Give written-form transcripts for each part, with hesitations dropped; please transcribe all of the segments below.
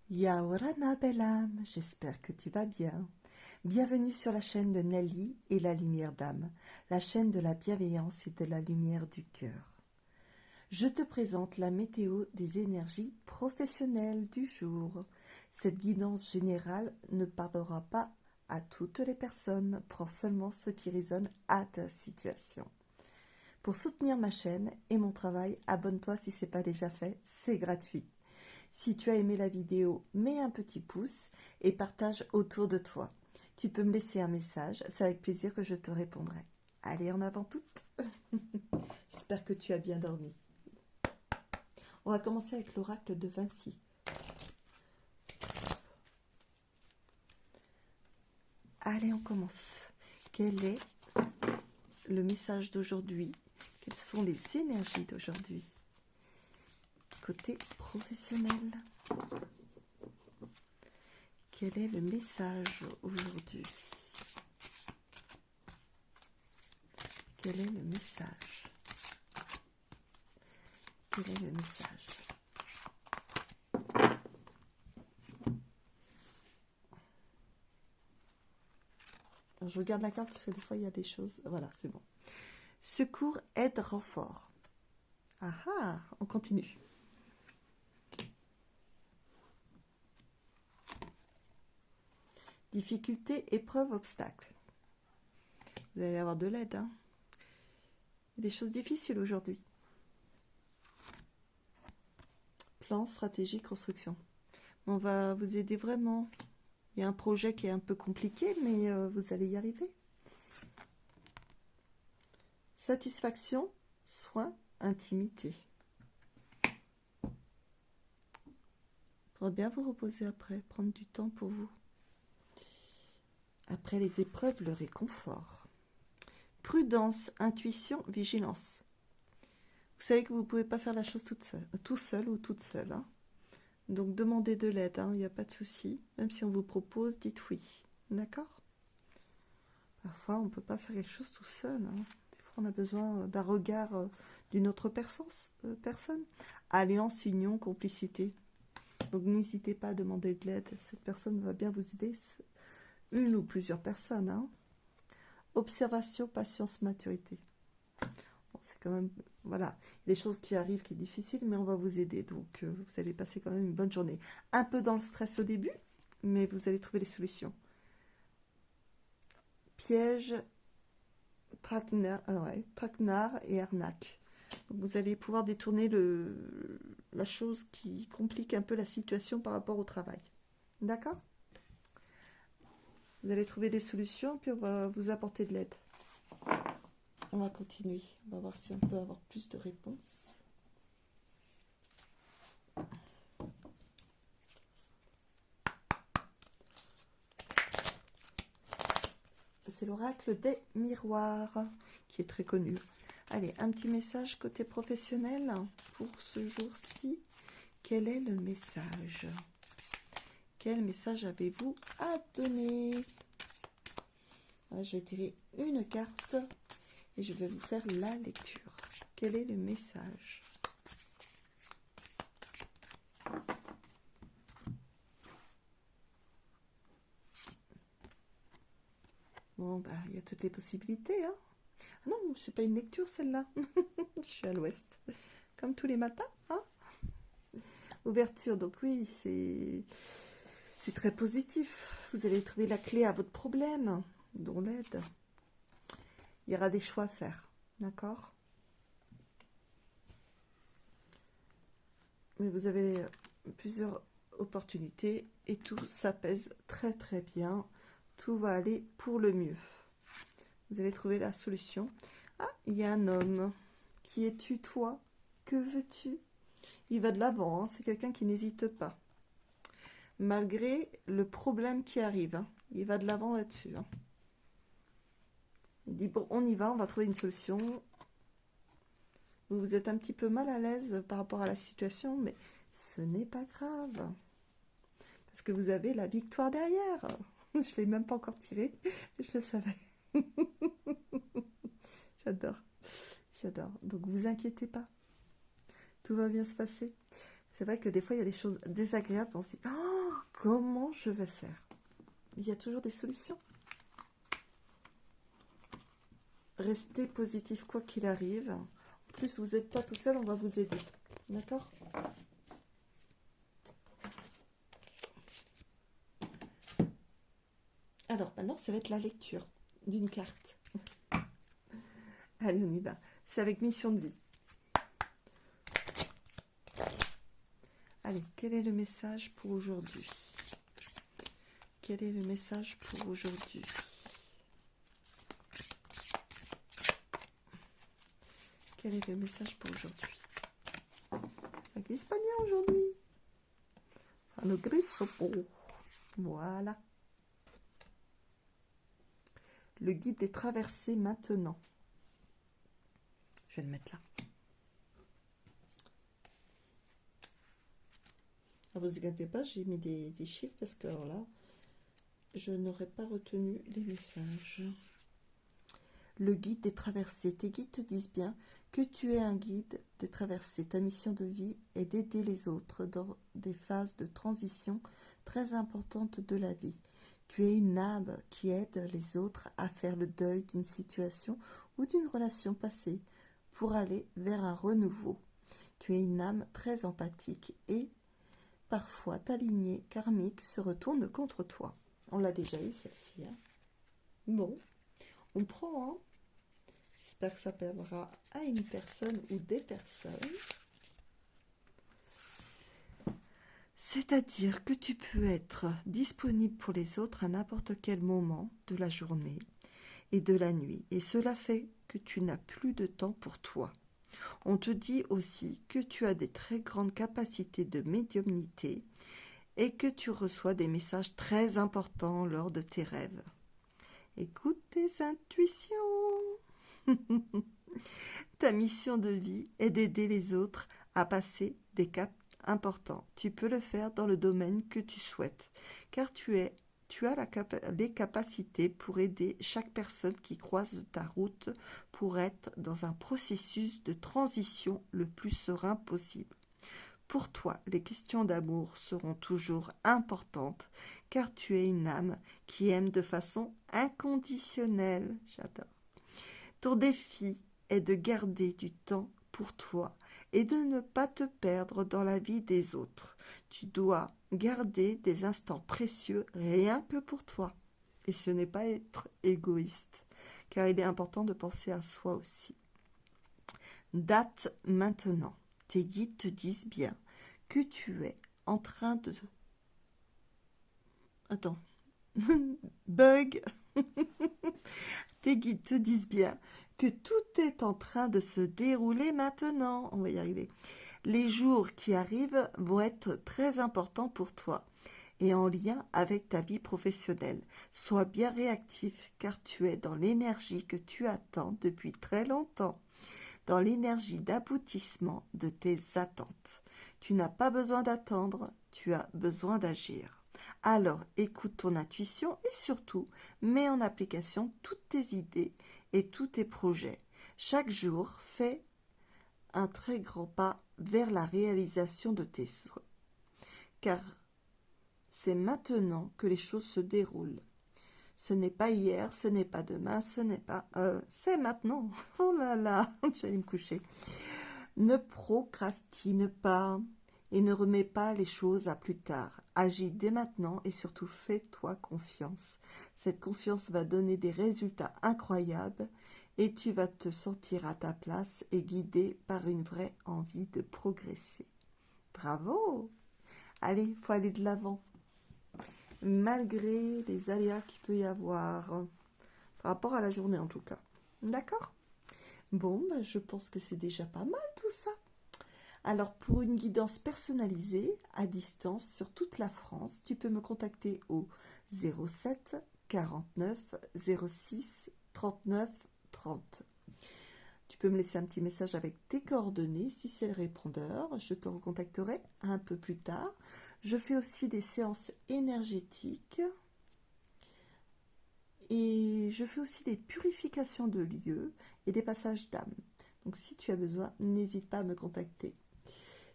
Yaorana belle âme, j'espère que tu vas bien. Bienvenue sur la chaîne de Nelly et la lumière d'âme, la chaîne de la bienveillance et de la lumière du cœur. Je te présente la météo des énergies professionnelles du jour. Cette guidance générale ne parlera pas à toutes les personnes, prends seulement ce qui résonne à ta situation. Pour soutenir ma chaîne et mon travail, abonne-toi si ce n'est pas déjà fait, c'est gratuit. Si tu as aimé la vidéo, mets un petit pouce et partage autour de toi. Tu peux me laisser un message, c'est avec plaisir que je te répondrai. Allez, en avant toutes. J'espère que tu as bien dormi. On va commencer avec l'oracle de Vinci. Allez, on commence. Quel est le message d'aujourd'hui? Quelles sont les énergies d'aujourd'hui? Côté professionnel. Quel est le message aujourd'hui? Quel est le message? Quel est le message? Alors, je regarde la carte parce que des fois il y a des choses. Voilà, c'est bon. Secours, aide, renfort. Ah ah, on continue. Difficulté, épreuve, obstacle. Vous allez avoir de l'aide. Hein. Des choses difficiles aujourd'hui. Plan, stratégie, construction. On va vous aider vraiment. Il y a un projet qui est un peu compliqué, mais vous allez y arriver. Satisfaction, soin, intimité. Il faudra bien vous reposer après, prendre du temps pour vous. Après les épreuves, le réconfort. Prudence, intuition, vigilance. Vous savez que vous ne pouvez pas faire la chose tout seul ou toute seule. Hein. Donc demandez de l'aide, il n'y a pas de souci. Même si on vous propose, dites oui. D'accord? Parfois, on ne peut pas faire quelque chose tout seul. Hein. Des fois, on a besoin d'un regard d'une autre personne. Alliance, union, complicité. Donc n'hésitez pas à demander de l'aide. Cette personne va bien vous aider. Une ou plusieurs personnes. Hein. Observation, patience, maturité. Bon, c'est quand même... Voilà, il y a des choses qui arrivent qui sont difficiles, mais on va vous aider. Donc, vous allez passer quand même une bonne journée. Un peu dans le stress au début, mais vous allez trouver les solutions. Piège, traquenard et arnaque. Donc, vous allez pouvoir détourner la chose qui complique un peu la situation par rapport au travail. D'accord? Vous allez trouver des solutions, puis on va vous apporter de l'aide. On va continuer. On va voir si on peut avoir plus de réponses. C'est l'oracle des miroirs, qui est très connu. Allez, un petit message côté professionnel pour ce jour-ci. Quel est le message? Quel message avez-vous à donner? Là, je vais tirer une carte et je vais vous faire la lecture. Quel est le message? Bon, bah, il y a toutes les possibilités. Hein. Ah non, c'est pas une lecture celle-là. Je suis à l'ouest. Comme tous les matins. Hein. Ouverture, donc oui, c'est très positif. Vous allez trouver la clé à votre problème, dont l'aide. Il y aura des choix à faire. D'accord? Mais vous avez plusieurs opportunités et tout s'apaise très très bien. Tout va aller pour le mieux. Vous allez trouver la solution. Ah, il y a un homme. Qui es-tu, toi? Que veux-tu? Il va de l'avant, hein. C'est quelqu'un qui n'hésite pas. Malgré le problème qui arrive, hein. Il va de l'avant là-dessus. Hein. Il dit, bon, on y va, on va trouver une solution. Vous êtes un petit peu mal à l'aise par rapport à la situation, mais ce n'est pas grave. Parce que vous avez la victoire derrière. Je ne l'ai même pas encore tiré, je le savais. J'adore, j'adore. Donc, vous inquiétez pas. Tout va bien se passer. C'est vrai que des fois, il y a des choses désagréables. On se dit, oh, comment je vais faire? Il y a toujours des solutions. Restez positif quoi qu'il arrive. En plus, vous n'êtes pas tout seul, on va vous aider. D'accord? Alors, maintenant, ça va être la lecture d'une carte. Allez, on y va. C'est avec mission de vie. Allez, quel est le message pour aujourd'hui? Quel est le message pour aujourd'hui? Quel est le message pour aujourd'hui? Ça glisse pas bien aujourd'hui. Ça ne glisse pas. Voilà. Le guide des traversées maintenant. Je vais le mettre là. Ne vous inquiétez pas, j'ai mis des chiffres parce que alors là, je n'aurais pas retenu les messages. Le guide des traversées. Tes guides te disent bien que tu es un guide des traversées. Ta mission de vie est d'aider les autres dans des phases de transition très importantes de la vie. Tu es une âme qui aide les autres à faire le deuil d'une situation ou d'une relation passée pour aller vers un renouveau. Tu es une âme très empathique et parfois ta lignée karmique se retourne contre toi. On l'a déjà eu celle-ci. Hein. Bon, on prend. Hein. J'espère que ça parlera à une personne ou des personnes. C'est-à-dire que tu peux être disponible pour les autres à n'importe quel moment de la journée et de la nuit. Et cela fait que tu n'as plus de temps pour toi. On te dit aussi que tu as des très grandes capacités de médiumnité et que tu reçois des messages très importants lors de tes rêves. Écoute tes intuitions. Ta mission de vie est d'aider les autres à passer des caps importants. Tu peux le faire dans le domaine que tu souhaites, car tu as les capacités pour aider chaque personne qui croise ta route pour être dans un processus de transition le plus serein possible. Pour toi, les questions d'amour seront toujours importantes, car tu es une âme qui aime de façon inconditionnelle. J'adore. Ton défi est de garder du temps pour toi et de ne pas te perdre dans la vie des autres. Tu dois garder des instants précieux rien que pour toi. Et ce n'est pas être égoïste, car il est important de penser à soi aussi. Date maintenant. Tes guides te disent bien que tu es en train de... Attends. Bug. Tes guides te disent bien que tout est en train de se dérouler maintenant. On va y arriver. Les jours qui arrivent vont être très importants pour toi et en lien avec ta vie professionnelle. Sois bien réactif car tu es dans l'énergie que tu attends depuis très longtemps, dans l'énergie d'aboutissement de tes attentes. Tu n'as pas besoin d'attendre, tu as besoin d'agir. Alors écoute ton intuition et surtout mets en application toutes tes idées et tous tes projets. Chaque jour, fais un très grand pas vers la réalisation de tes souhaits. Car c'est maintenant que les choses se déroulent. Ce n'est pas hier, ce n'est pas demain, ce n'est pas... c'est maintenant. Oh là là, j'allais me coucher. Ne procrastine pas et ne remets pas les choses à plus tard. Agis dès maintenant et surtout fais-toi confiance. Cette confiance va donner des résultats incroyables et tu vas te sentir à ta place et guidé par une vraie envie de progresser. Bravo! Allez, il faut aller de l'avant. Malgré les aléas qu'il peut y avoir, par rapport à la journée en tout cas. D'accord? Bon, ben, je pense que c'est déjà pas mal tout ça. Alors, pour une guidance personnalisée, à distance, sur toute la France, tu peux me contacter au 07 49 06 39 30. Tu peux me laisser un petit message avec tes coordonnées si c'est le répondeur. Je te recontacterai un peu plus tard. Je fais aussi des séances énergétiques et je fais aussi des purifications de lieux et des passages d'âme. Donc, si tu as besoin, n'hésite pas à me contacter.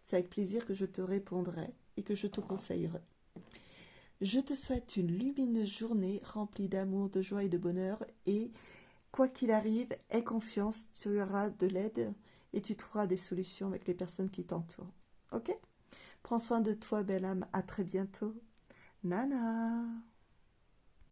C'est avec plaisir que je te répondrai et que je te conseillerai. Je te souhaite une lumineuse journée remplie d'amour, de joie et de bonheur. Et quoi qu'il arrive, aie confiance, tu auras de l'aide et tu trouveras des solutions avec les personnes qui t'entourent. Ok? Prends soin de toi, belle âme. À très bientôt. Nana.